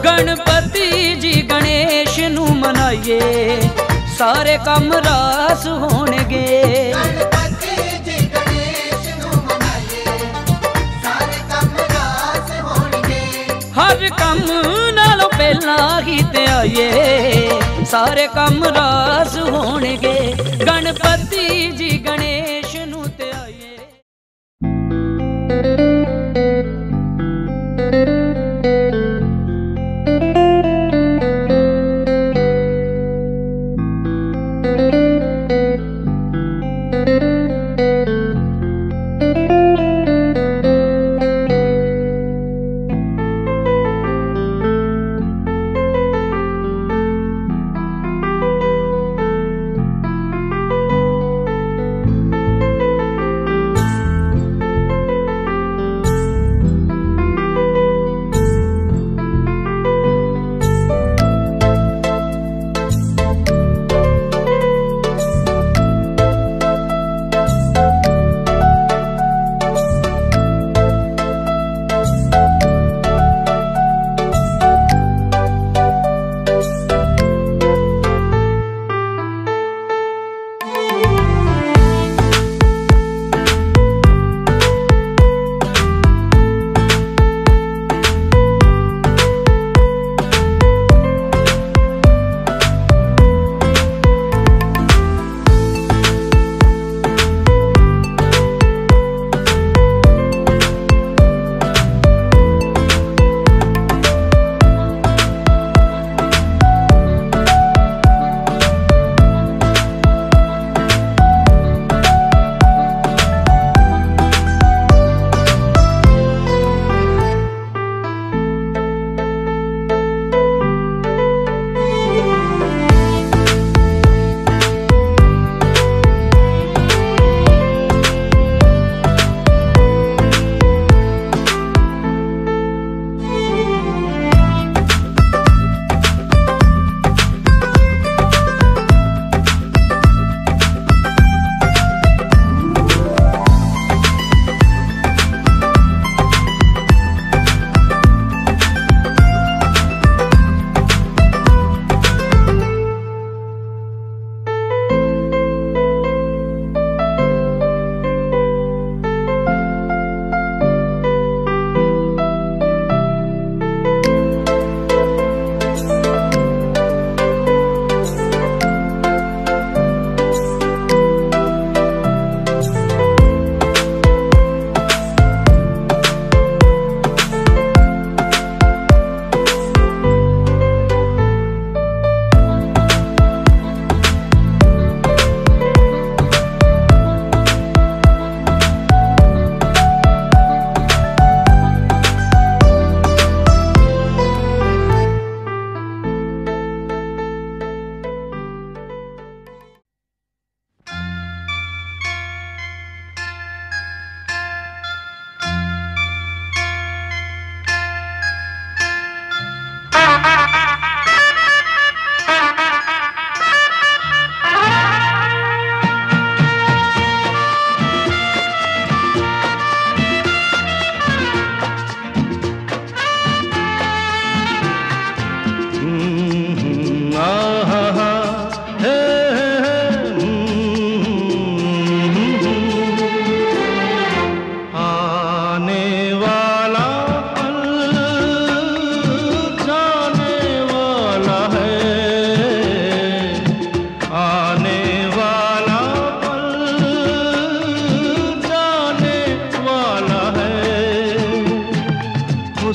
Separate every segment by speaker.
Speaker 1: गणपति जी गणेश नू मनाइए सारे कम रास होणगे।
Speaker 2: गणपति जी गणेश नू मनाइए सारे कम रास होणगे।
Speaker 1: हर कम नालों पहला ही ते आइए सारे कम रास होणगे। गणपति जी गणेश नू ते आइए।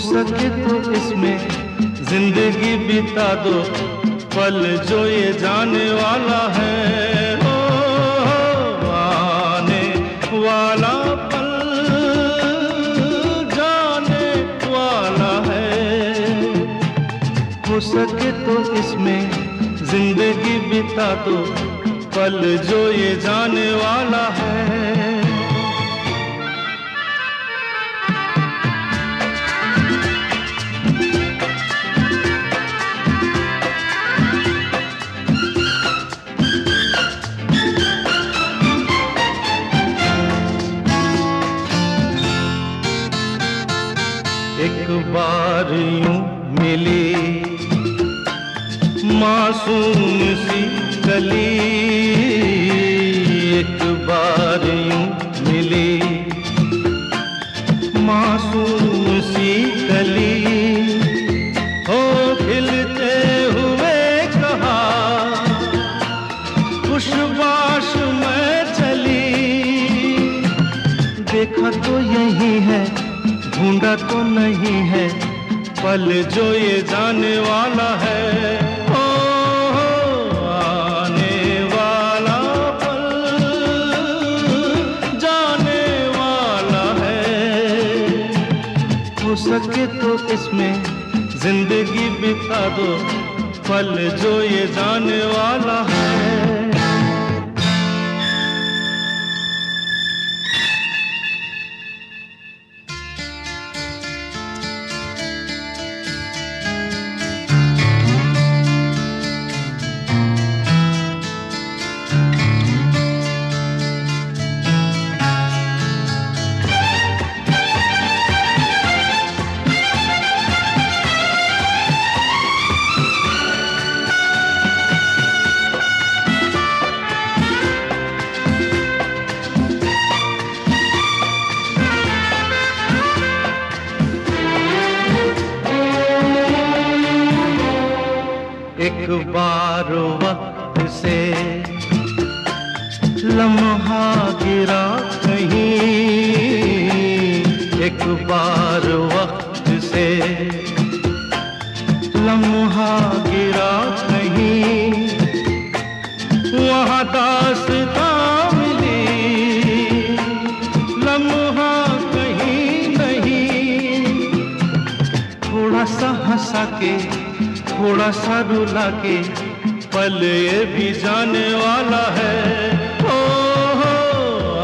Speaker 3: सके तो इसमें जिंदगी बिता दो, पल जो ये जाने वाला है। हो आने वाला पल जाने वाला है। हो सके तो इसमें जिंदगी बिता दो, पल जो ये जाने वाला है। बार यूं मिली मासूम सी कली, एक बार यूं मिली मासूम सी कली, हो खिलते हुए कहा खुशबाश में चली। देखा तो यही है, ढूंढा तो नहीं है, पल जो ये जाने वाला है। ओ आने वाला पल जाने वाला है। हो सके तो इसमें जिंदगी बिता दो, पल जो ये जाने वाला है। एक बार वक्त से लम्हा गिरा कहीं, एक बार वक्त से लम्हा गिरा कहीं, वहाँ दास्तां मिली लम्हा कहीं नहीं। थोड़ा सा हंसा के थोड़ा सा रुला के, पल ये भी जाने वाला है। ओ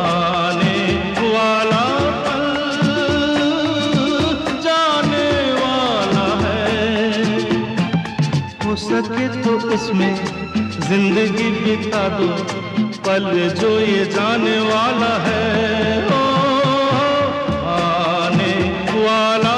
Speaker 3: आने वाला पल जाने वाला है। हो सके तो इसमें जिंदगी बिता दो, पल जो ये जाने वाला है। ओ आने वाला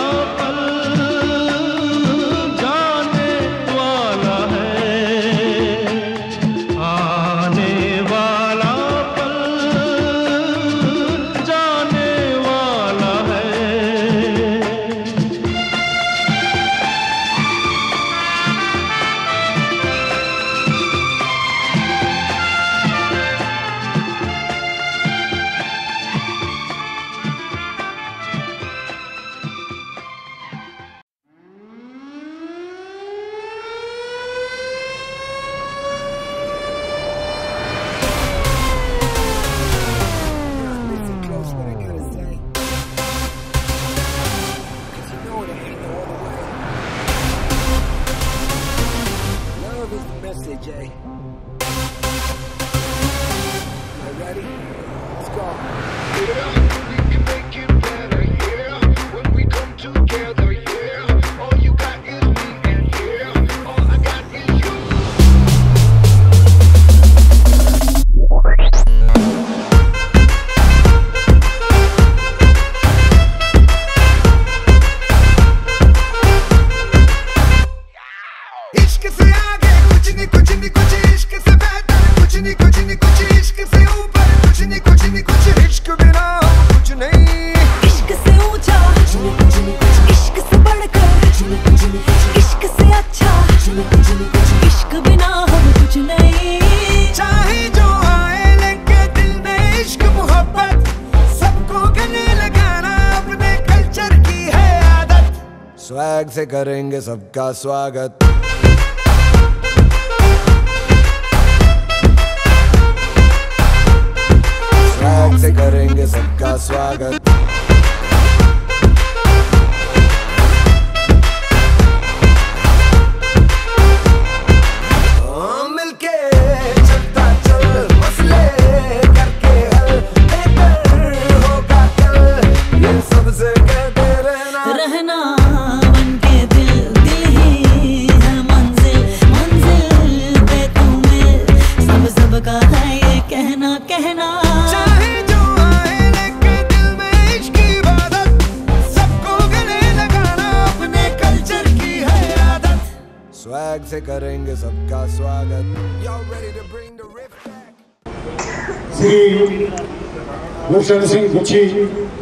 Speaker 4: स्वैग से करेंगे सबका स्वागत। स्वैग से करेंगे सबका स्वागत। मिलके चलता चल, मसले करके हल, बेहतर होगा कल, ये सबसे कहते रहना
Speaker 5: रहना बनके दिल दिल ही है
Speaker 4: से करेंगे सबका स्वागत। Y'all ready to bring the riff back?
Speaker 5: Shri Gurcharan Singh गुच्छी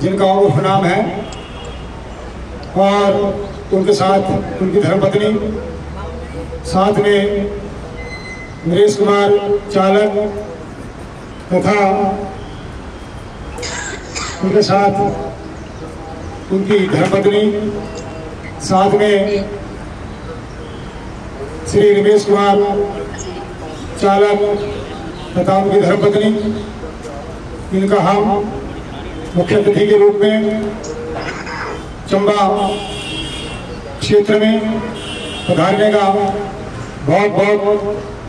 Speaker 5: जिनका उर्फ नाम है, और उनके साथ उनकी धर्मपत्नी, साथ में नरेश कुमार चालक तथा उनके साथ उनकी धर्मपत्नी, साथ में श्री रमेश कुमार चालक तथा उनकी धर्मपत्नी, इनका हम मुख्य अतिथि के रूप में चंबा क्षेत्र में पधारने का बहुत बहुत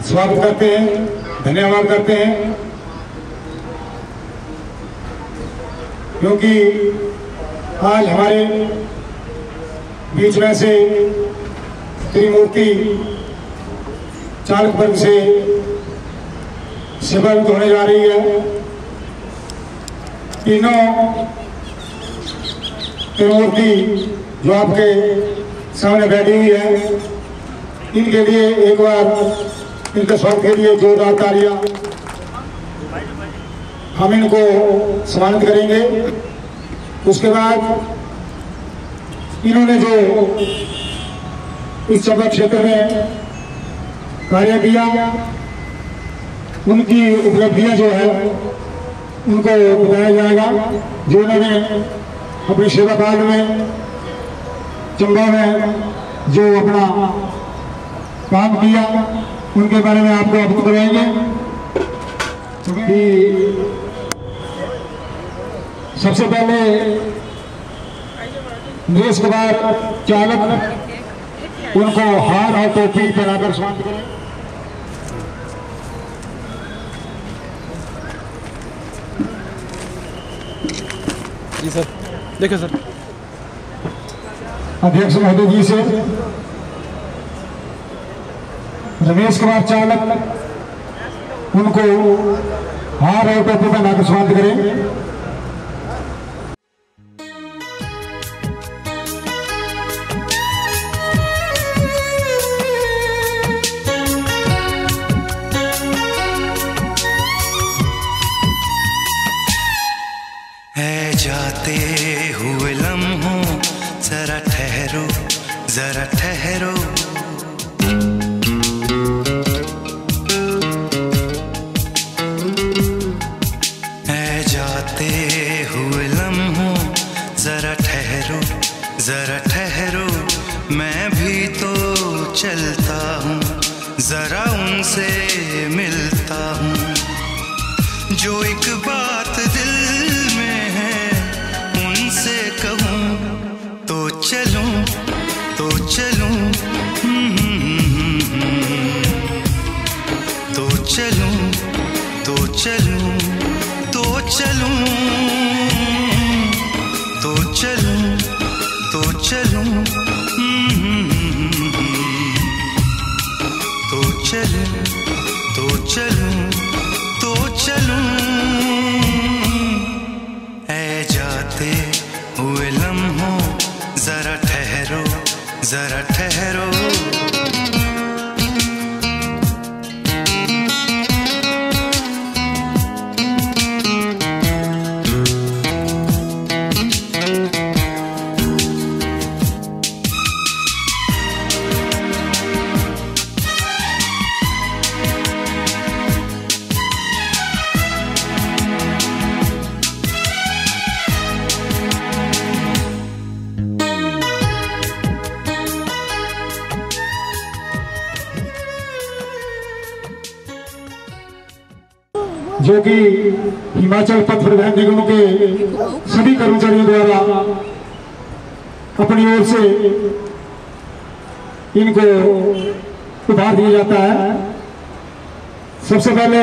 Speaker 5: स्वागत करते हैं, धन्यवाद करते हैं। क्योंकि आज हमारे बीच में से त्रिमूर्ति चालक वर्ग से सेवायुक्त होने जा रही है। तीनों त्रिमूर्ति जो आपके सामने बैठी हुई है, इनके लिए एक बार इनके स्वागत के लिए जोरदार तालियां। हम इनको सम्मानित करेंगे। उसके बाद इन्होंने जो इस चंबा क्षेत्र में कार्य किया, उनकी उपलब्धियां जो है उनको बताया जाएगा। जो उन्होंने अपनी सेवा काल में चंबा में जो अपना काम किया, उनके बारे में आपको अवगत कराएंगे। सबसे पहले नरेश कुमार चालक, उनको हार और टोपी पहनाकर सम्मानित करें।
Speaker 6: जी सर, देखिए सर।
Speaker 5: अध्यक्ष महोदय जी से रमेश कुमार चालक, उनको हार और टोपी पहनाकर सम्मानित करें।
Speaker 7: जाते हुए लम्हों जरा ठहरो, जरा ठहरो। है जाते हुए लम्हों जरा ठहरो, जरा ठहरो। मैं भी तो चलता हूँ, जरा उनसे मिलता हूँ। जो एक बात दिल में है उनसे कहूँ तो चलूं, तो चलूं, तो चलूं, तो चलूं, तो चलूं, तो चलूं, तो चलूं, तो चलूं, तो चलूं, तो चलूं। ऐ जाते हुए लम्हों जरा ठहरो, जरा ठहरो।
Speaker 5: जो कि हिमाचल पथ परिवहन निगम के सभी कर्मचारियों द्वारा अपनी ओर से इनको उपहार दिया जाता है। सबसे पहले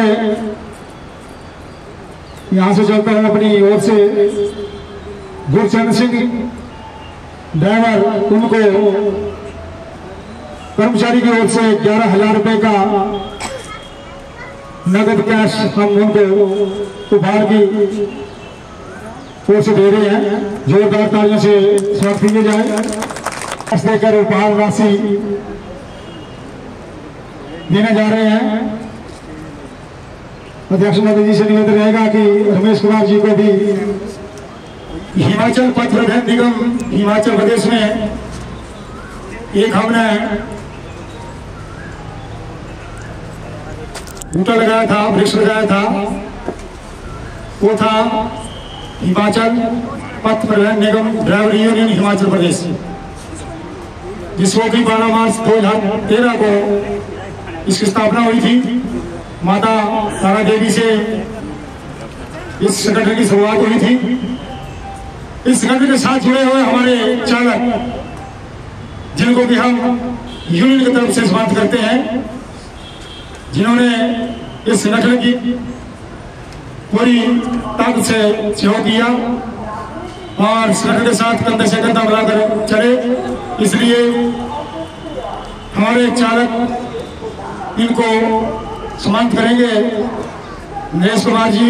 Speaker 5: यहां से चलता हूं अपनी ओर से गुरचरण सिंह ड्राइवर, उनको कर्मचारी की ओर से 11,000 रुपए का नगद कैश हम उनको उपहार की ओर से दे रहे हैं। जोरदार तालियों से स्वागत किया जाए। देकर उपहार राशि देने जा रहे हैं। अध्यक्ष मोदी जी से निवेदन रहेगा कि रमेश कुमार जी को भी हिमाचल पथ परिवहन निगम हिमाचल प्रदेश में एक हमने बूटा लगाया था, वृक्ष लगाया था, वो था हिमाचल पथ परिवहन निगम ड्राइवर यूनियन हिमाचल प्रदेश, जिसको कि 12 मार्च 2013 को इसकी स्थापना हुई थी। माता तारा देवी से इस संगठन की शुरुआत हुई थी। इस संगठन के साथ जुड़े हुए हमारे चालक, जिनको कि हम यूनियन की तरफ से स्वागत करते हैं, जिन्होंने इस संगठन की पूरी ताकत से सहयोग किया और संगठन के साथ कंधे से कंधा मिलाकर चले। इसलिए हमारे चालक इनको सम्मानित करेंगे, नरेश कुमार जी,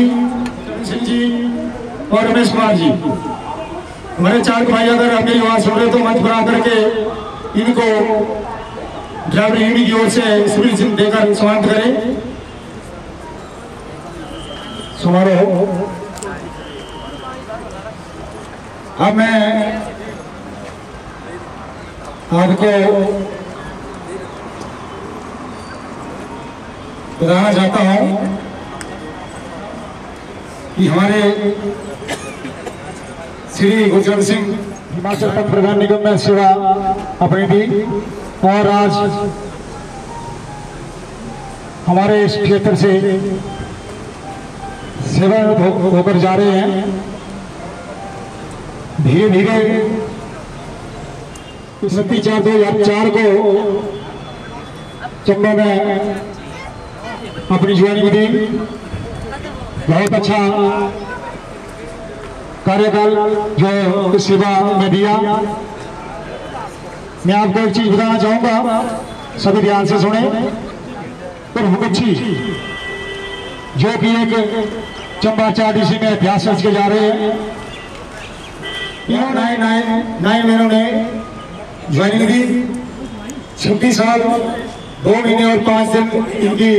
Speaker 5: सिंह जी और रमेश कुमार जी। हमारे चालक भाई अगर अपनी आवाज सुन रहे तो मंच पर आकर के इनको ड्राइवर यूनियन की ओर से सिविल चिन्ह देकर सम्मानित करें। समारोह अब मैं आपको बताना चाहता हूं कि हमारे श्री गुरचरण सिंह हिमाचल पथ परिवहन निगम में सेवा अपनी दी और आज हमारे इस क्षेत्र से सेवा होकर जा रहे हैं। धीरे धीरे 29/4/2004 को चंबा में अपनी ज्वाइनिंग दी। बहुत अच्छा कार्यकाल जो इस सेवा में दिया। मैं आपको एक चीज बताना चाहूंगा, सभी ध्यान से सुने। प्रभुकुच्छी जो कि एक चंबा चारडीसी में अभ्यास रच के जा रहे हैं, इन्होंने 9 महीनों ने ज्वाइनिंग दी। 26 साल 2 महीने और 5 दिन इनकी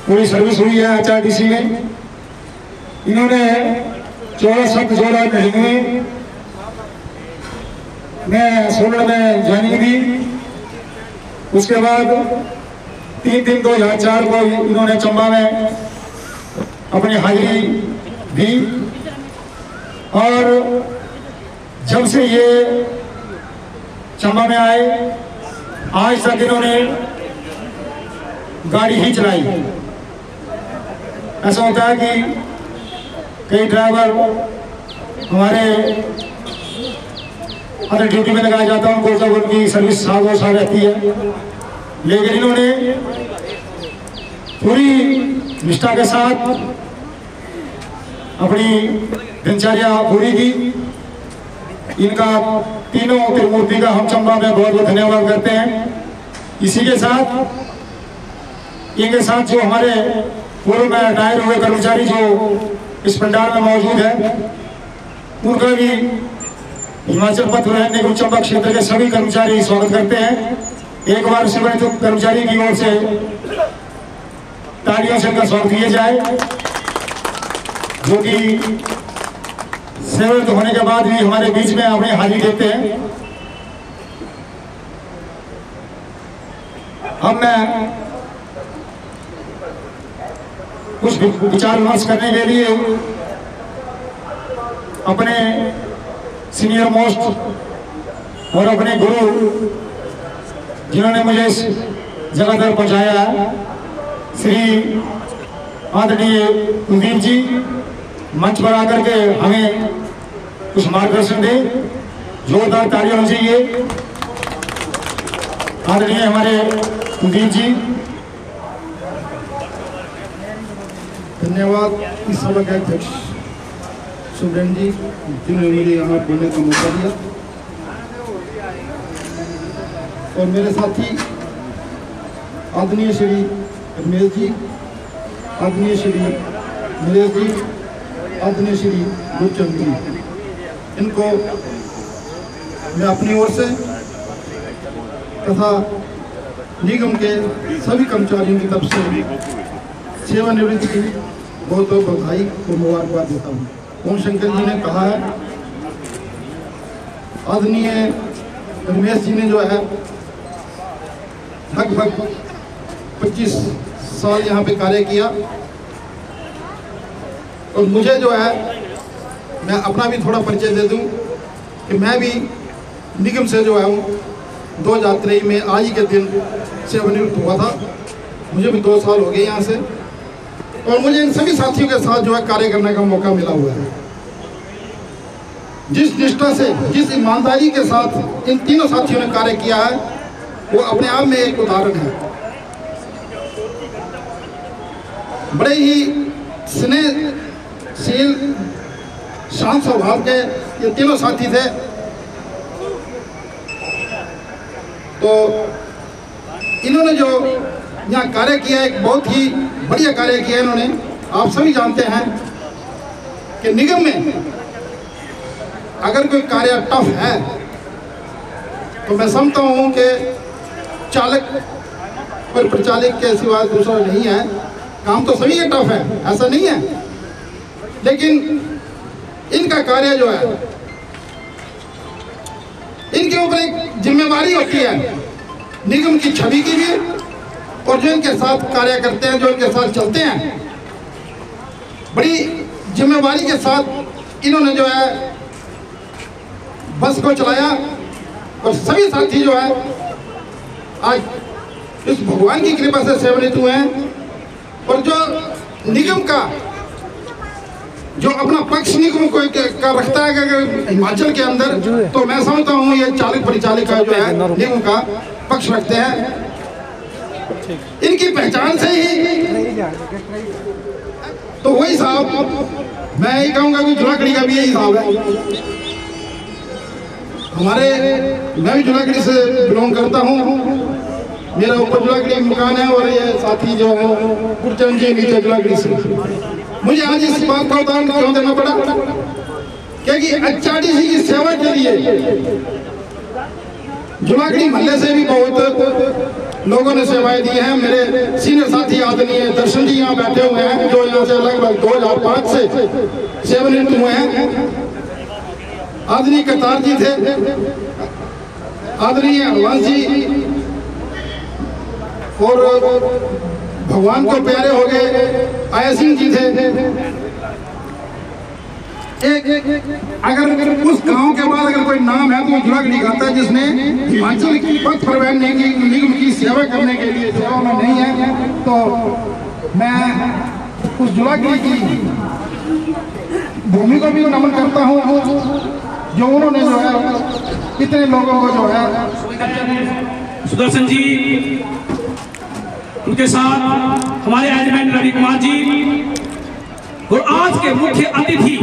Speaker 5: पूरी सर्विस हुई है HRTC में। इन्होंने 14/7/2099 में सोलन में ज्वाइनिंग दी। उसके बाद 3 दिन 2004 को इन्होंने चंबा में अपनी हाजिरी दी और जब से ये चंबा में आए आज तक इन्होंने गाड़ी ही चलाई। ऐसा होता है कि कई ड्राइवर हमारे अदर ड्यूटी में लगाया जाता है, उनको जब उनकी सर्विस 7 साल रहती है, लेकिन इन्होंने पूरी निष्ठा के साथ अपनी दिनचर्या पूरी की। इनका तीनों त्रिमूर्ति का हम चंबा में बहुत बहुत धन्यवाद करते हैं। इसी के साथ इनके साथ जो हमारे पूर्व में रिटायर हुए कर्मचारी जो इस पंडाल में मौजूद है, उनका भी हिमाचल पथ परिवहन निगम चंबा क्षेत्र के सभी कर्मचारी स्वागत करते हैं। एक बार सेवानिवृत्त कर्मचारी की ओर से तालियों से इनका स्वागत किया जाए, जो कि सेवानिवृत्त होने के बाद भी हमारे बीच में अपनी हाजिरी देते हैं। अब मैं कुछ विचार विमर्श करने के लिए अपने सीनियर मोस्ट और अपने गुरु जिन्होंने मुझे इस जगह तक पहुंचाया है, श्री आदरणीय कुलदीप जी, मंच पर आकर के हमें कुछ मार्गदर्शन दे। जोरदार तालियां होनी चाहिए। आदरणीय हमारे कुलदीप जी।
Speaker 8: धन्यवाद इस सभा के अध्यक्ष सुब्रन जी, जिन्होंने मुझे यहाँ बोलने का मौका दिया, और मेरे साथी आदरणीय श्री रमेश जी, आदरणीय श्री नरेश जी, आदरणीय श्री गुरचरण जी, इनको मैं अपनी ओर से तथा निगम के सभी कर्मचारियों की तरफ से सेवानिवृत्ति की बहुत बहुत बधाई और मुबारकबाद देता हूँ। ओम शंकर जी ने कहा है, आदरणीय रमेश जी ने जो है लगभग 25 साल यहाँ पे कार्य किया और मुझे जो है, मैं अपना भी थोड़ा परिचय दे दूं कि मैं भी निगम से जो है 2023 में आज ही के दिन सेवानिवृत्त हुआ था। मुझे भी 2 साल हो गए यहाँ से और मुझे इन सभी साथियों के साथ जो है कार्य करने का मौका मिला हुआ है। जिस निष्ठा से, जिस ईमानदारी के साथ इन तीनों साथियों ने कार्य किया है, वो अपने आप में एक उदाहरण है। बड़े ही स्नेहशील, शांत स्वभाव के ये तीनों साथी थे। तो इन्होंने जो यहाँ कार्य किया, एक बहुत ही बढ़िया कार्य किया इन्होंने। आप सभी जानते हैं कि निगम में अगर कोई कार्य टफ है तो मैं समझता हूँ कि चालक और परिचालक के सिवा दूसरा नहीं है। काम तो सभी के टफ है, ऐसा नहीं है, लेकिन इनका कार्य जो है, इनके ऊपर एक जिम्मेवारी होती है निगम की छवि की भी, और जो इनके साथ कार्य करते हैं, जो इनके साथ चलते हैं, बड़ी जिम्मेवारी के साथ इन्होंने जो है बस को चलाया। और सभी साथी जो है आज इस भगवान की कृपा से सेवानिवृत्त हुए हैं। और जो निगम का जो अपना पक्ष निगम को का रखता है अगर हिमाचल के अंदर, तो मैं समझता हूँ ये चालक परिचालिका जो है निगम का पक्ष रखते हैं। इनकी पहचान से ही तो वही साहब, मैं यही कहूँगा कि जुलाकड़ी का भी यही साहब है हमारे। मैं भी जुलाकड़ी से बिलोंग करता हूँ, मेरा ऊपर जुलाकड़ी मकान है और ये साथी जो है गुरचंद जी नीचे जुलाकड़ी से। मुझे आज इस बात का उदाहरण क्यों देना पड़ा, क्योंकि HRTC की सेवा के लिए जुलाकड़ी महल्ले से भी बहुत लोगों ने सेवाएं दी हैं। मेरे सीनियर साथी आदरणीय दर्शन जी यहाँ बैठे हुए हैं, जो यहाँ से लगभग 2005 से सेवानिवृत्त हुए हैं। आदरणीय कतार जी थे, आदरणीय हरवंश जी, और भगवान को प्यारे हो गए आया सिंह जी थे। अगर उस गांव के बाद अगर कोई नाम है तो जुलाकड़ी का आता है, जिसने हिमाचल पथ परिवहन निगम की सेवा करने के लिए सेवा में नहीं है। तो मैं उस जुलाकड़ी की भूमि को भी नमन करता हूँ, जो उन्होंने जो है इतने लोगों को जो है।
Speaker 9: सुदर्शन जी, उनके साथ हमारे एडमिन रवि कुमार जी, और आज के मुख्य अतिथि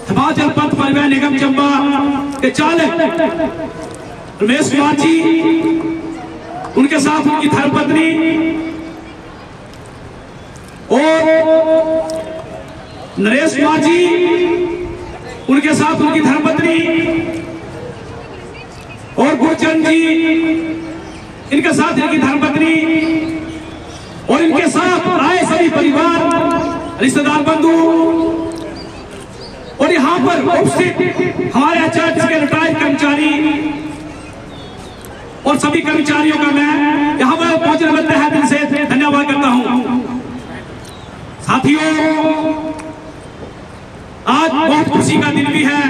Speaker 9: हिमाचल पथ परिवहन निगम चंबा के चालक रमेश कुमार जी, उनके साथ उनकी धर्मपत्नी और नरेश कुमार जी, उनके साथ उनकी धर्मपत्नी और गुरचंद जी, इनके साथ इनकी धर्मपत्नी और इनके साथ आए सभी परिवार, रिश्तेदार, बंधु, और यहाँ पर उपस्थित हमारे HRTC के रिटायर्ड कर्मचारी और सभी कर्मचारियों का मैं यहाँ पर पहुंचने में तहे दिल से धन्यवाद करता हूँ। साथियों, आज बहुत खुशी का दिन भी है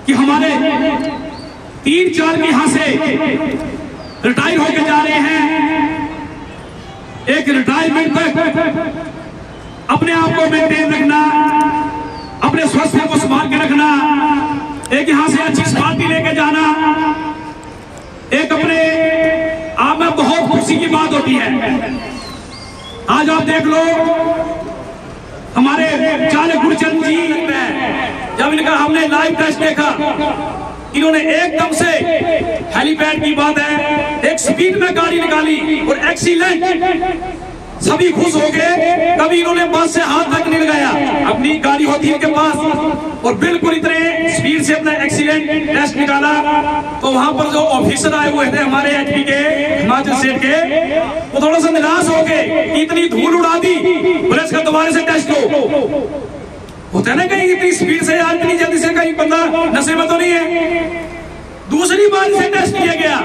Speaker 9: कि हमारे 3-4 भी यहाँ से रिटायर होकर जा रहे हैं। एक रिटायरमेंट तक अपने आप को मेंटेन रखना, अपने स्वास्थ्य को संभाल के रखना, एक यहाँ से अच्छी पार्टी लेके जाना, एक अपने आप में बहुत खुशी की बात होती है। आज आप देख लो, हमारे चालक गुरचंद जी, जब इनका हमने लाइव टेस्ट देखा, इन्होंने एकदम से हेलीपैड की बात है, एक स्पीड में गाड़ी निकाली और एक्सीलेंट, सभी खुश हो गए। कभी इन्होंने बस से हाथ तक नहीं लगाया, अपनी गाड़ी होती है इनके पास और बिल्कुल इतने स्पीड से अपना एक्सीडेंट टेस्ट निकाला तो वहां पर जो ऑफिसर आए हुए थे हमारे एचपी के हिमाचल स्टेट के, वो थोड़ा सा निराश हो गए, इतनी धूल उड़ा दी, बोले इसका दोबारा से टेस्ट लो। होता है ना कहीं इतनी स्पीड से यार, इतनी जल्दी से कहीं बंदा नशे में तो नहीं है। दूसरी बार से टेस्ट किया गया,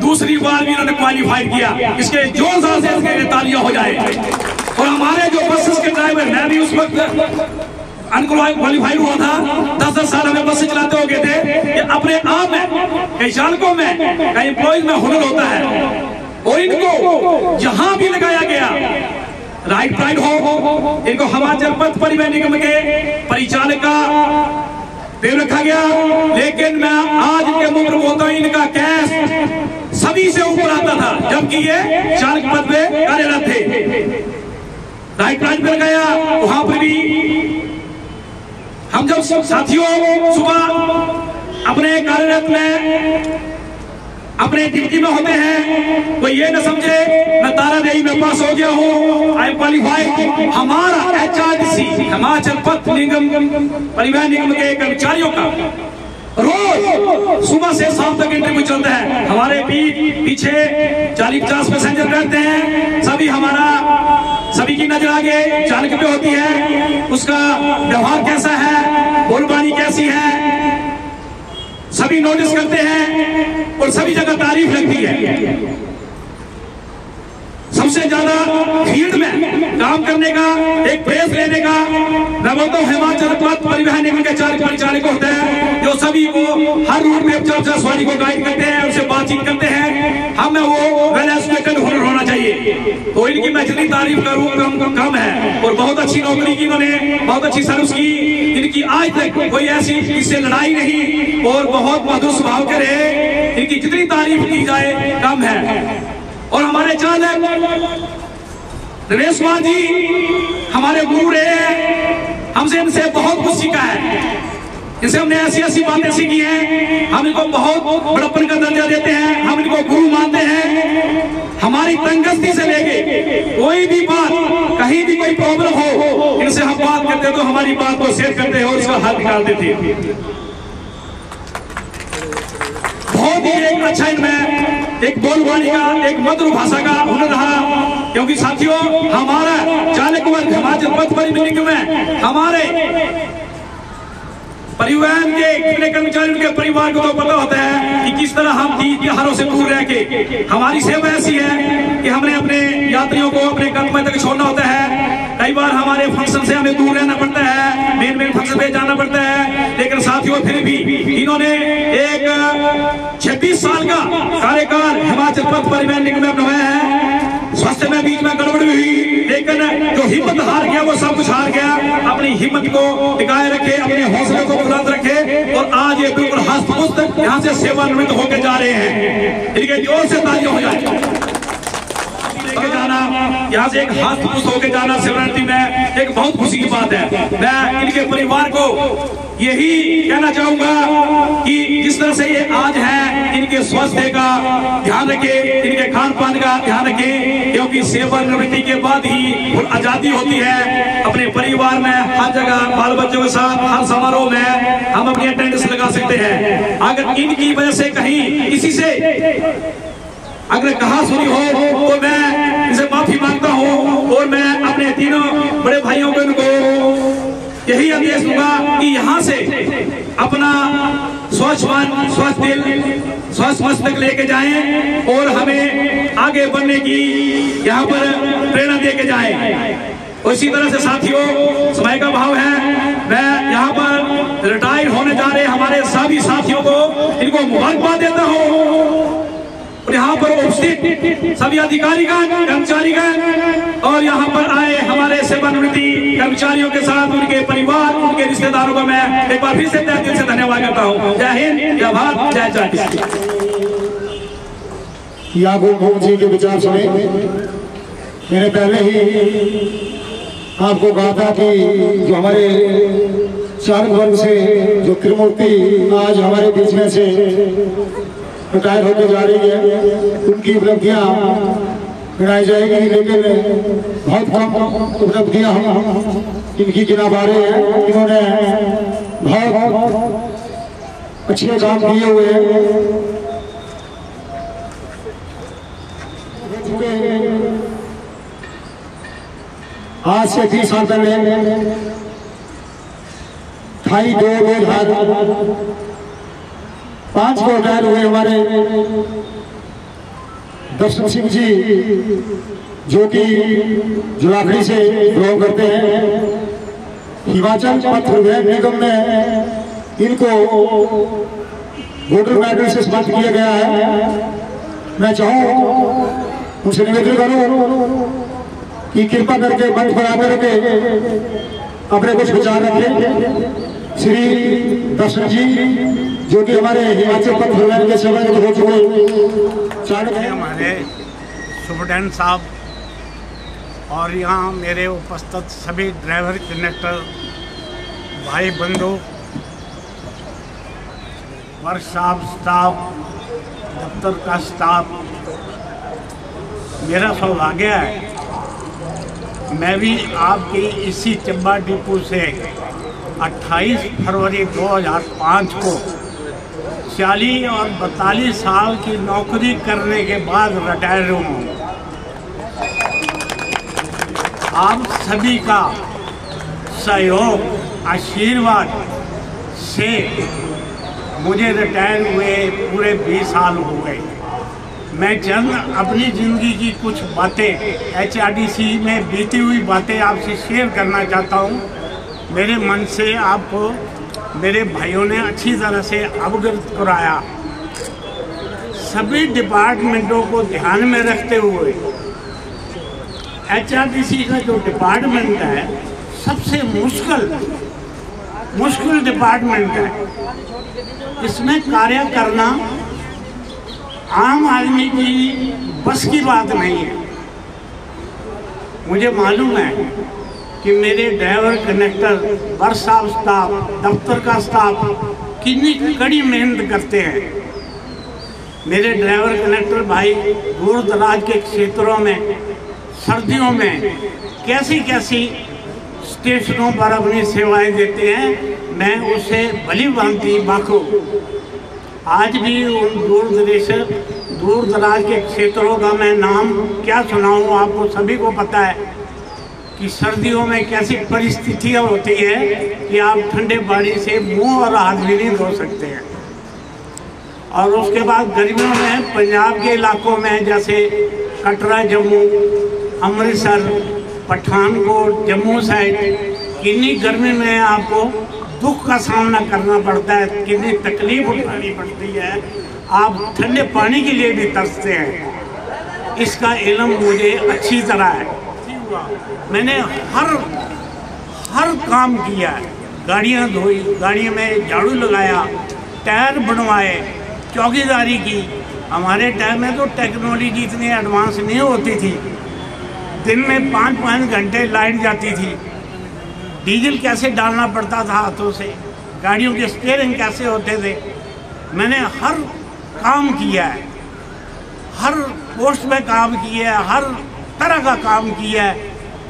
Speaker 9: दूसरी बार भी इन्होंने क्वालिफाई किया। इसके जोरदार से इसके तालियां हो जाए। और हमारे जो बसेस के ड्राइवर, मैं भी उस वक्त अनक्वालिफाइड हुआ था, 10-10 साल हमें बसें चलाते हो गए थे। कि अपने आप में कई चालकों में कई एम्प्लॉइज में हुनर होता है, और इनको जहां भी लगाया गया राइट प्राइड हो, इनको हिमाचल पथ परिवहन निगम के परिचालक का देव रखा गया। लेकिन मैं आज इनके मुंह पर बोलता हूं, इनका कैश सभी से ऊपर आता था, जबकि ये चालक पद पे कार्यरत थे। राइट प्राइड पे लगाया, वहां पर भी हम जब सब साथियों सुबह अपने कार्यरत में अपने ड्यूटी में होते हैं, कोई ये न समझे मैं तारादेवी में पास हो गया हूँ, आई एम क्वालिफाइड। हमारा एचआरटीसी हिमाचल पथ निगम परिवहन निगम के कर्मचारियों का रोज सुबह से शाम तक इंटरव्यू चलता है। हमारे पीछे 40-50 पैसेंजर बैठते हैं, सभी की नजर आगे चालक पे होती है, उसका व्यवहार कैसा है, बोलबानी कैसी है, सभी नोटिस करते हैं और सभी जगह तारीफ लगती है। सबसे ज्यादा फील्ड में काम करने का, एक प्रेस लेने का मैं बोलता हूँ हिमाचल पथ परिवहन निगम के चालक परिचालक होते हैं, जो सभी को हर रूट में 50 सवारी को गाइड करते हैं, उनसे बातचीत करते हैं। हमें वो वेल एजुकेटेड हुनर होना चाहिए। तो इनकी मैं जितनी तारीफ करूँ कम है। और बहुत अच्छी नौकरी की इन्होंने, बहुत अच्छी सर्विस की। इनकी आज तक कोई ऐसी इससे लड़ाई नहीं, और बहुत मधुर स्वभाव के रहे। इनकी जितनी तारीफ की जाए कम है। और हमारे चालक नरेश कुमार जी हमारे गुरु रहे हैं, हमसे इनसे बहुत कुछ सीखा है। इनसे हमने ऐसी बातें सीखी हैं, हम इनको बहुत बड़प्पन का दर्जा देते हैं, हम इनको गुरु मानते हैं। हमारी तंगस्ती से लेके कोई भी बात, कहीं भी कोई प्रॉब्लम हो, इनसे हम बात करते तो हमारी बात को शेयर करते हैं और उसका हल निकालते थे। बहुत ही एक अच्छा इनमें एक बोलबानी का, एक मधुर भाषा का हुनर रहा। क्योंकि साथियों, हमारा चालक वर्ग हिमाचल पथ परिवहन निगम में हमारे परिवहन के कर्मचारियों के परिवार को तो पता होता है कि किस तरह हम त्योहारों से दूर रह के, हमारी सेवा ऐसी है कि हमने अपने यात्रियों को अपने गंतव्य तक छोड़ना होता है। कई बार हमारे फंक्शन से हमें दूर रहना पड़ता है, मेन फंक्शन पे जाना पड़ता है। लेकिन साथियों, फिर भी इन्होंने एक 26 साल का कार्यकाल हिमाचल पथ परिवहन निगम में अपनाया है। स्वास्थ्य में बीच में गड़बड़ी हुई, लेकिन जो हिम्मत हार गया वो सब कुछ हार गया। अपनी हिम्मत को टिकाए रखे, अपने हौसले को बुलंद रखे, और आज ये बिल्कुल हस्तपुष्ट यहाँ से सेवानिवृत्त होकर जा रहे हैं। इनके जोर से तालियां हो जाए। जाना यहाँ से एक हस्तपुष्ट होकर जाना सेवानिवृत्ति में एक बहुत खुशी की बात है। मैं इनके परिवार को यही कहना चाहूंगा कि जिस तरह से ये आज है, इनके स्वास्थ्य का ध्यान रखें, इनके खान पान का ध्यान रखें। क्योंकि सेवानिवृत्ति के बाद ही आजादी होती है। अपने परिवार में हर जगह बाल बच्चों के साथ हर समारोह में हम अपनी अटेंडेंस लगा सकते हैं। अगर इनकी वजह से कहीं किसी से अगर कहा सुनी हो तो मैं इसे माफी मांगता हूं। और मैं अपने तीनों बड़े भाइयों को इनको यही आदेश दूंगा कि यहाँ से अपना स्वच्छ मन, स्वच्छ दिल, स्वस्थ मस्तक लेके जाएं और हमें आगे बढ़ने की यहाँ पर प्रेरणा दे के जाएं। और इसी तरह से साथियों, समय का भाव है, मैं यहाँ पर रिटायर होने जा रहे हमारे सभी साथियों को इनको मुबारकबाद देता हूँ। और यहाँ पर उपस्थित सभी अधिकारीगण, कर्मचारीगण और यहाँ पर आए हमारे सेवानिवृत्ति कर्मचारियों के साथ उनके परिवार, उनके रिश्तेदारों को मैं एक बार फिर से तहे दिल से धन्यवाद करता हूँ। जय हिंद, जय भारत, जय चाटी।
Speaker 5: याकूब जी के विचार सुने। मैंने पहले ही आपको कहा था कि जो हमारे चालक वर्ग से जो त्रिमूर्ति आज हमारे बीच में से रिटायर होकर जा रही है, उनकी उपलब्धियां गिनाई जाएगी, लेकिन बहुत कम उपलब्धियां हम इनकी गिना पा रहे हैं। इन्होंने बहुत अच्छे काम किए हुए हैं। आज से 30 साल पहले 5 को रिटायर हुए हमारे दर्शन सिंह जी, जो कि जुलाखड़ी से बिलोंग करते हैं। हिमाचल पथ परिवहन निगम में इनको गोल्डन मेडल से सम्मानित किया गया है। मैं चाहूँ उनसे निवेदन करूँ कि कृपा करके मंच पर आकर के अपने कुछ विचार रखें। श्री दर्शन जी, जो कि हमारे हिमाचल पथ परिवहन के सेवानिवृत्त हो चुके चालक हैं,
Speaker 10: हमारे सुपरटेंडेंट साहब और यहाँ मेरे उपस्थित सभी ड्राइवर कंडक्टर भाई बंधु, वर्कशॉप स्टाफ, दफ्तर का स्टाफ, मेरा सौभाग्य है मैं भी आपकी इसी चंबा डिपो से 28 फरवरी 2005 को 40 और 42 साल की नौकरी करने के बाद रिटायर हूँ। आप सभी का सहयोग, आशीर्वाद से मुझे रिटायर हुए पूरे 20 साल हो गए। मैं चंद अपनी ज़िंदगी की कुछ बातें HRDC में बीती हुई बातें आपसे शेयर करना चाहता हूँ। मेरे मन से आपको मेरे भाइयों ने अच्छी तरह से अवगत कराया। सभी डिपार्टमेंटों को ध्यान में रखते हुए HRDC का जो डिपार्टमेंट है सबसे मुश्किल डिपार्टमेंट है। इसमें कार्य करना आम आदमी की बस की बात नहीं है। मुझे मालूम है कि मेरे ड्राइवर कंडक्टर, वर्कशॉप स्टाफ, दफ्तर का स्टाफ कितनी कड़ी मेहनत करते हैं। मेरे ड्राइवर कंडक्टर भाई दूर दराज के क्षेत्रों में सर्दियों में कैसी स्टेशनों पर अपनी सेवाएं देते हैं, मैं उससे भली भांति वाकिफ। आज भी दूर दराज के क्षेत्रों का मैं नाम क्या सुनाऊं, आपको सभी को पता है कि सर्दियों में कैसी परिस्थितियां होती है कि आप ठंडे पानी से मुंह और हाथ भी नहीं धो सकते हैं। और उसके बाद गर्मियों में पंजाब के इलाकों में जैसे कटरा, जम्मू, अमृतसर, पठानकोट, जम्मू साइड, कितनी गर्मी में आपको दुख का सामना करना पड़ता है, कितनी तकलीफ उठानी पड़ती है। आप ठंडे पानी के लिए भी तरसते हैं। इसका इल्म मुझे अच्छी तरह है। मैंने हर काम किया है। गाड़ियाँ धोई, गाड़ी में झाड़ू लगाया, टायर बनवाए, चौकीदारी की। हमारे टाइम में तो टेक्नोलॉजी इतनी एडवांस नहीं होती थी। दिन में 5-5 घंटे लाइट जाती थी। डीजल कैसे डालना पड़ता था हाथों से, गाड़ियों के स्टीयरिंग कैसे होते थे। मैंने हर काम किया है, हर पोस्ट में काम किया है, हर तरह का काम किया है।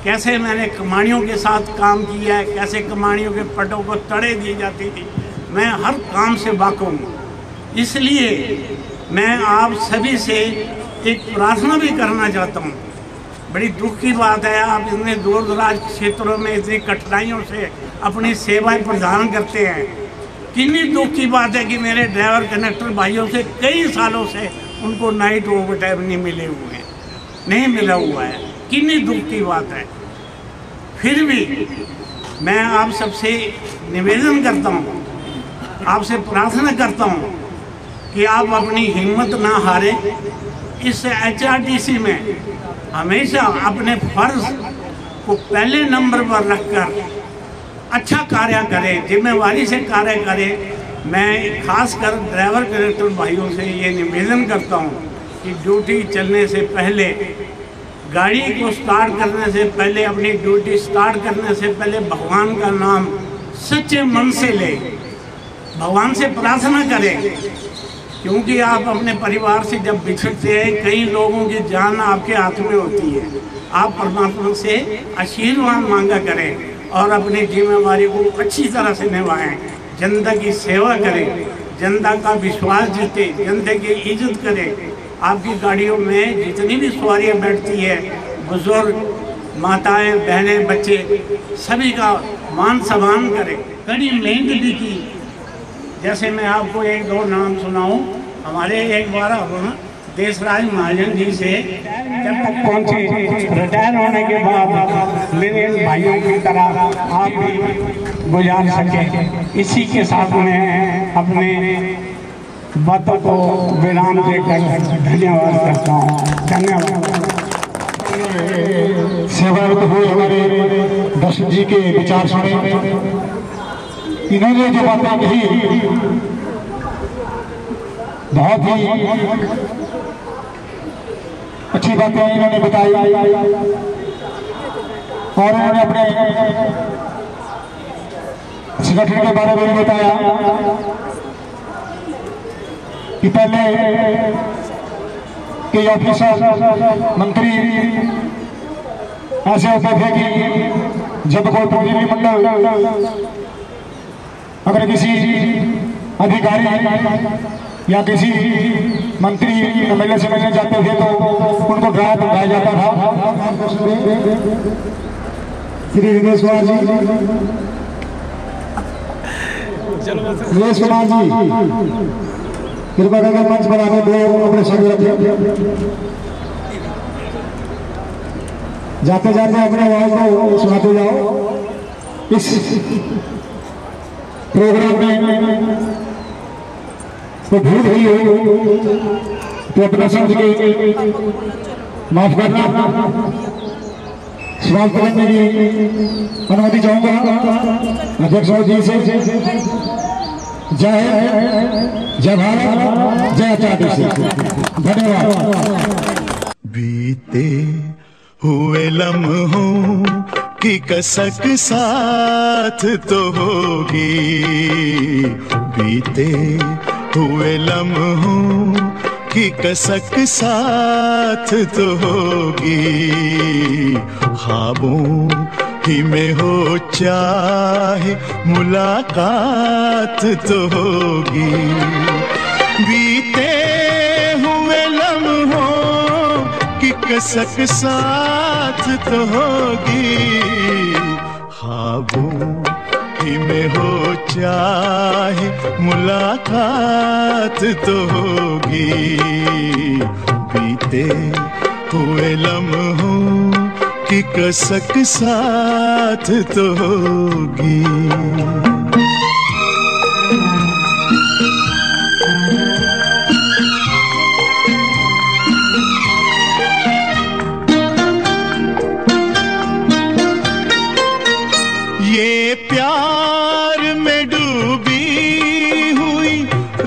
Speaker 10: कैसे मैंने कमानियों के साथ काम किया है, कैसे कमानियों के पटों को तड़े दी जाती थी, मैं हर काम से वाकिफ हूँ। इसलिए मैं आप सभी से एक प्रार्थना भी करना चाहता हूँ। बड़ी दुख की बात है, आप इतने दूर दराज क्षेत्रों में इतनी कठिनाइयों से अपनी सेवाएं प्रदान करते हैं। कितनी दुख की बात है कि मेरे ड्राइवर कंडक्टर भाइयों से कई सालों से उनको नाइट ओवर टाइम नहीं मिला हुआ है। कितनी दुख की बात है। फिर भी मैं आप सबसे निवेदन करता हूँ, आपसे प्रार्थना करता हूँ कि आप अपनी हिम्मत ना हारें। इस HRDC में हमेशा अपने फर्ज को पहले नंबर पर रखकर अच्छा कार्य करें, जिम्मेवारी से कार्य करें। मैं खासकर ड्राइवर कंडक्टर भाइयों से ये निवेदन करता हूँ कि ड्यूटी चलने से पहले, गाड़ी को स्टार्ट करने से पहले, अपनी ड्यूटी स्टार्ट करने से पहले भगवान का नाम सच्चे मन से लें, भगवान से प्रार्थना करें। क्योंकि आप अपने परिवार से जब बिछड़ते हैं, कई लोगों की जान आपके हाथ में होती है। आप परमात्मा से आशीर्वाद मांगा करें और अपनी जिम्मेवारी को अच्छी तरह से निभाएं, जनता की सेवा करें। जनता का विश्वास जीते, जनता की इज्जत करे। आपकी गाड़ियों में जितनी भी सवारियां बैठती है, बुजुर्ग, माताएं, बहनें, बच्चे, सभी का मान सम्मान करे। कड़ी मेहनत भी की। जैसे मैं आपको एक दो नाम सुनाऊं, हमारे एक बार देशराज महाजन जी से जब तक पहुंचे, रिटायर होने के बाद मेरे भाइयों की तरह आप भी गुजार सके, इसी के साथ मैं अपने बातों को विराम देकर धन्यवाद करता हूँ। धन्यवाद।
Speaker 5: सेवारत हुए हमारे दर्शन जी के विचार सुने, इन्होंने जो बातें कही बहुत ही अच्छी बातें इन्होंने बताई और उन्होंने अपने संगठन के बारे में बताया कि पहले के ऑफिसर, मंत्री ऐसे होते थे कि जब कोई प्रतिनिधिमंडल अगर किसी अधिकारी या किसी मंत्री एमएलए से मिलने जाते थे तो उनको डराया धमकाया जाता था। श्री दिनेश कुमार जी, दिनेश कुमार जी कृपा करके मंच पर आने दो, अपने संग रखें। जाते जाते अपने आवाज को सुनाते जाओ। इस प्रोग्राम में तो भूल हुई हो तो अपने शब्द के माफ करना, समाप्त करने की अनुमति चाहूंगा अध्यक्ष जी से। जय जय भारत, जय आचार्य। धन्यवाद।
Speaker 7: बीते हुए लम्हों की कसक साथ तो होगी, बीते हुए लम्हों की कसक साथ तो होगी, ख्वाबों ही में हो चाहे मुलाकात तो होगी, बीते हुए लम्हों की कसक साथ तो होगी, ख्वाबों ही में हो चाहे मुलाकात तो होगी, बीते हुए लम्हों की कसक साथ तो होगी। ये प्यार में डूबी हुई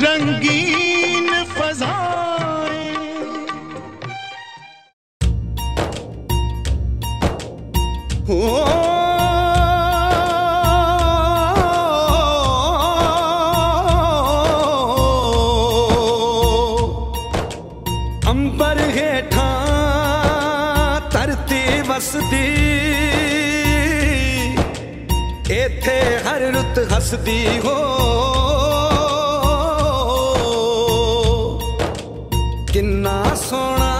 Speaker 7: रंगीन फज़ाएं,
Speaker 11: अंबर हेठा धरती वसदी, एथे हर रुत हसदी हो, किन्ना सोना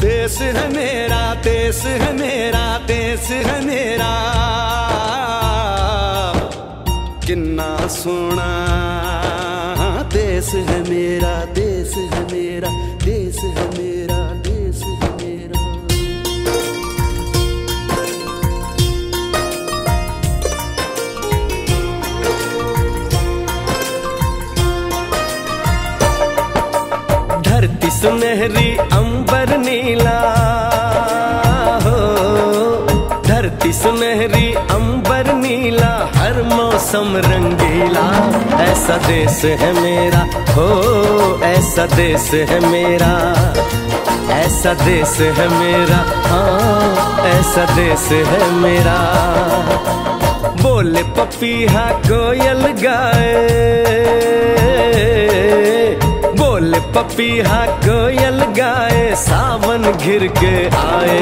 Speaker 11: देश है मेरा, देश है मेरा, देश है मेरा, किन्ना सोना देश है मेरा, देश है मेरा, देश है मेरा, देश है मेरा। धरती सुनहरी अंबर नीला हो, धरती सुनहरी अंबर नीला, हर मौसम रंगीला, ऐसा देश है मेरा हो, ऐसा देश है मेरा, ऐसा देश है मेरा, हाँ ऐसा देश है मेरा। बोले पपीहा कोयल गाए, बोले पपीहा कोयल गाए, सावन घिर के आए,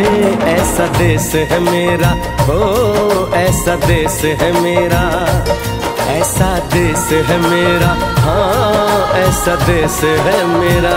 Speaker 11: ऐसा देश है मेरा हो, ऐसा देश है मेरा, ऐसा देश है मेरा, हाँ ऐसा देश है मेरा।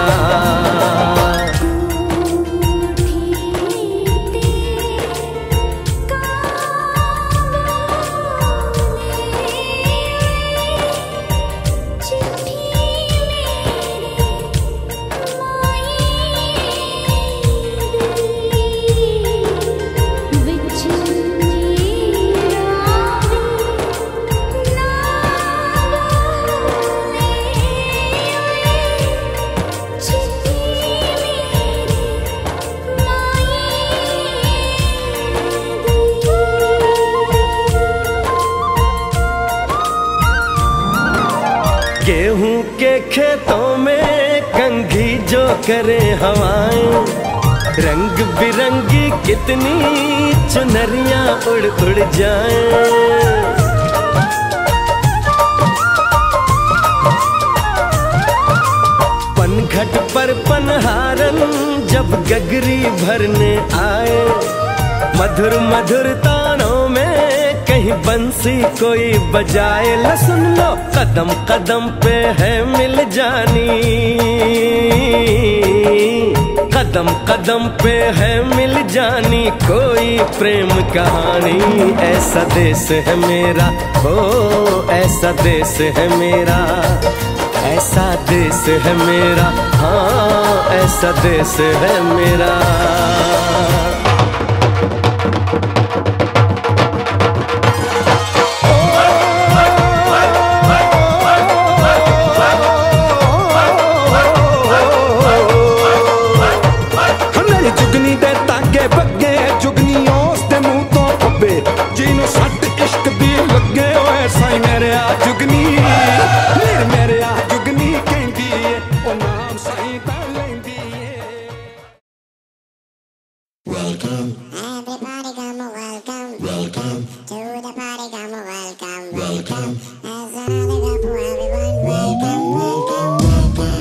Speaker 11: गेहूं के खेतों में कंघी जो करे हवाएं, रंग बिरंगी कितनी चुनरियां उड़ उड़ जाएं। पनघट पर पनहारन जब गगरी भरने आए, मधुर मधुर तानों में कहीं बंसी कोई बजाए। ला सुन लो कदम कदम पे है मिल जानी, कदम कदम पे है मिल जानी कोई प्रेम कहानी। ऐसा देश है मेरा, ओ ऐसा देश है मेरा, ऐसा देश है मेरा, हाँ ऐसा देश है मेरा।
Speaker 12: जुगनी दे ताके बगे जुगनी उसदे मुंह तो फब्बे, जिन्हों सट इश्क दी लगे ओए साई मेरे आ जुगनी, मेरे आ जुगनी कहंदी है ओ नाम साई दा लैंदी है। Welcome everybody come welcome, welcome to the party come welcome, welcome as another group for everyone, welcome welcome welcome.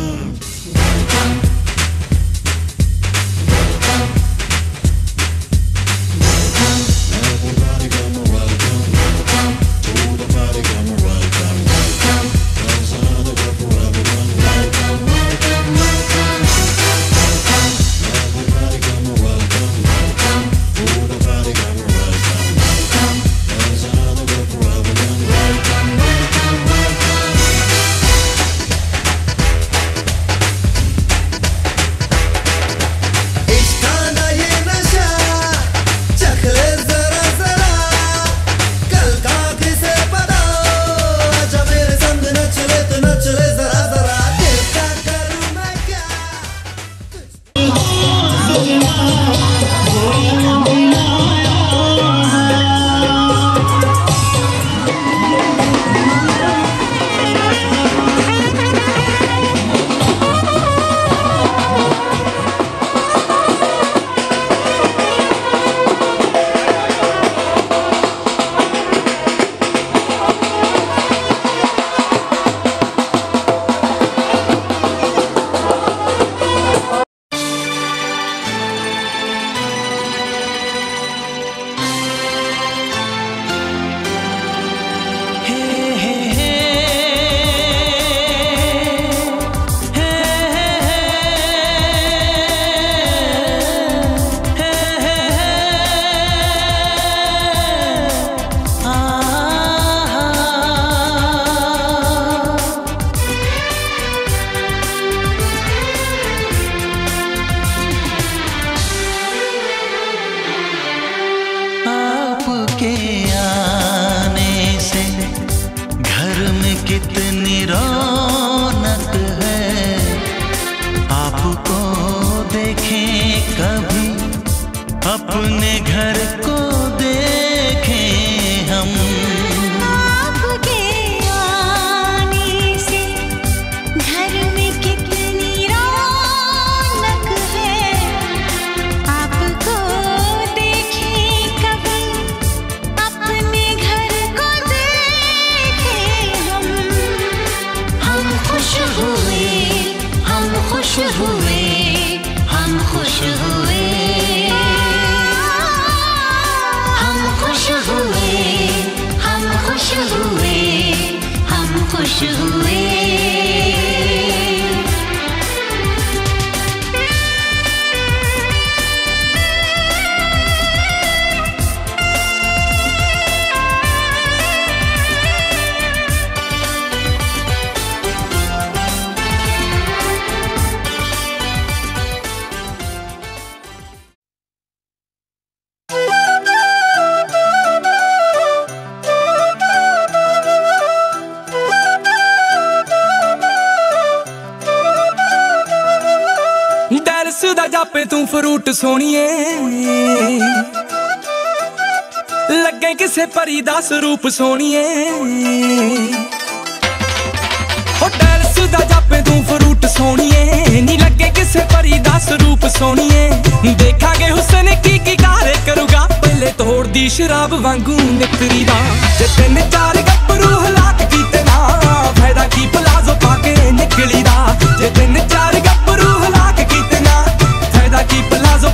Speaker 13: कितनी रौनक है, आपको देखें कभी अपने घर को देखें हम।
Speaker 14: आपके आने से घर में कितनी रौनक है, आपको देखें कभी अपने घर को देखें हम। हम खुश हुए, हम खुश हुए, हम खुश हुए। खुश हुए।
Speaker 15: जापे तू फ्रूट सोनिए लगे किसे परी दा स्वरूप सोनिए डैलस दा जापे तू फ्रूट सोनिए नी लगे किसे परी दा स्वरूप सोनिए देखांगे हुस्न की गारे करूगा पहले तोड़ दी शराब वांगू नितरी दा जे तीन चार गब्बरू हलाक कीते ना फायदा की प्लाजो पाके निकली दा जे तीन चार गब्बरू हलाक कीते ना की प्लाजो